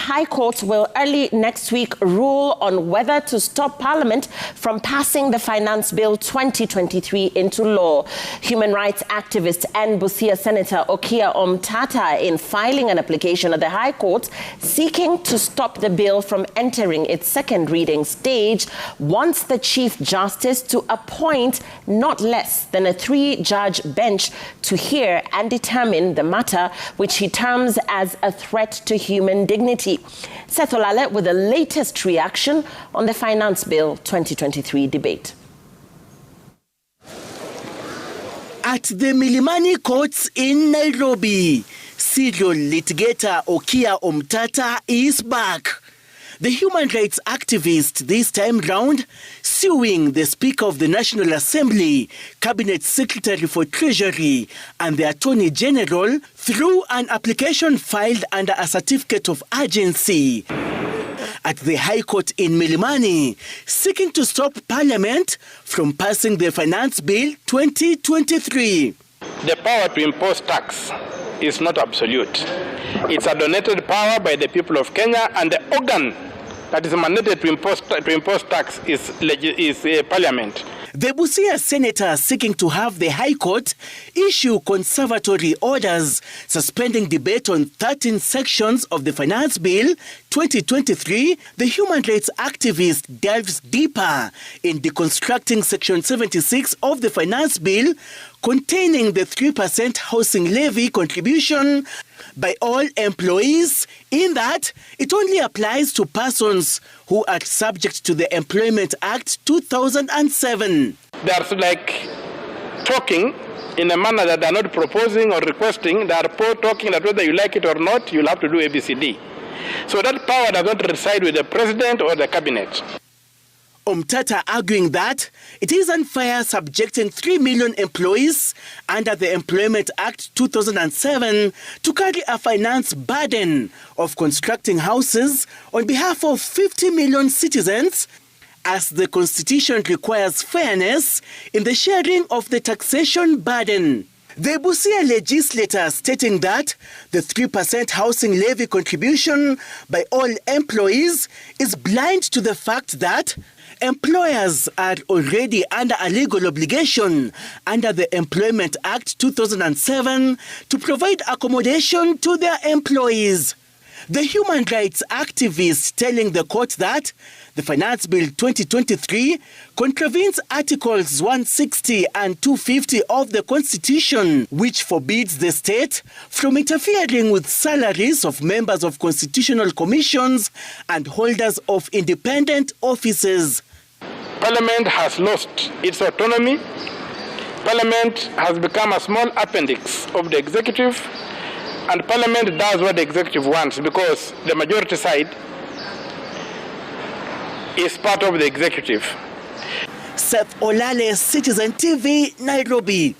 High Court will early next week rule on whether to stop Parliament from passing the Finance Bill 2023 into law. Human rights activist and Busia Senator OMTATAH, in filing an application at the High Court seeking to stop the bill from entering its second reading stage, wants the Chief Justice to appoint not less than a 3-judge bench to hear and determine the matter, which he terms as a threat to human dignity. Seth Olale with the latest reaction on the Finance Bill 2023 debate. At the Milimani courts in Nairobi, serial litigator OMTATAH is back. The human rights activist this time round suing the Speaker of the National Assembly, Cabinet Secretary for Treasury and the Attorney General through an application filed under a certificate of urgency at the High Court in Milimani, seeking to stop Parliament from passing the Finance Bill 2023. The power to impose tax is not absolute. It's a donated power by the people of Kenya, and the organ that is mandated to impose tax is Parliament. The Busia senator seeking to have the High Court issue conservatory orders suspending debate on 13 sections of the Finance Bill 2023, the human rights activist delves deeper in deconstructing Section 76 of the Finance Bill containing the 3% housing levy contribution by all employees, in that it only applies to persons who are subject to the Employment Act 2007. They're like talking in a manner that they're not proposing or requesting. They are talking that whether you like it or not, you'll have to do ABCD. So that power does not reside with the president or the cabinet. OMTATAH arguing that it is unfair subjecting 3 million employees under the Employment Act 2007 to carry a finance burden of constructing houses on behalf of 50 million citizens, as the Constitution requires fairness in the sharing of the taxation burden. The Busia legislator stating that the 3% housing levy contribution by all employees is blind to the fact that employers are already under a legal obligation under the Employment Act 2007 to provide accommodation to their employees. The human rights activist telling the court that the Finance Bill 2023 contravenes Articles 160 and 250 of the Constitution, which forbids the state from interfering with salaries of members of constitutional commissions and holders of independent offices. Parliament has lost its autonomy. Parliament has become a small appendix of the executive, and Parliament does what the executive wants because the majority side is part of the executive. Seth Olale, Citizen TV, Nairobi.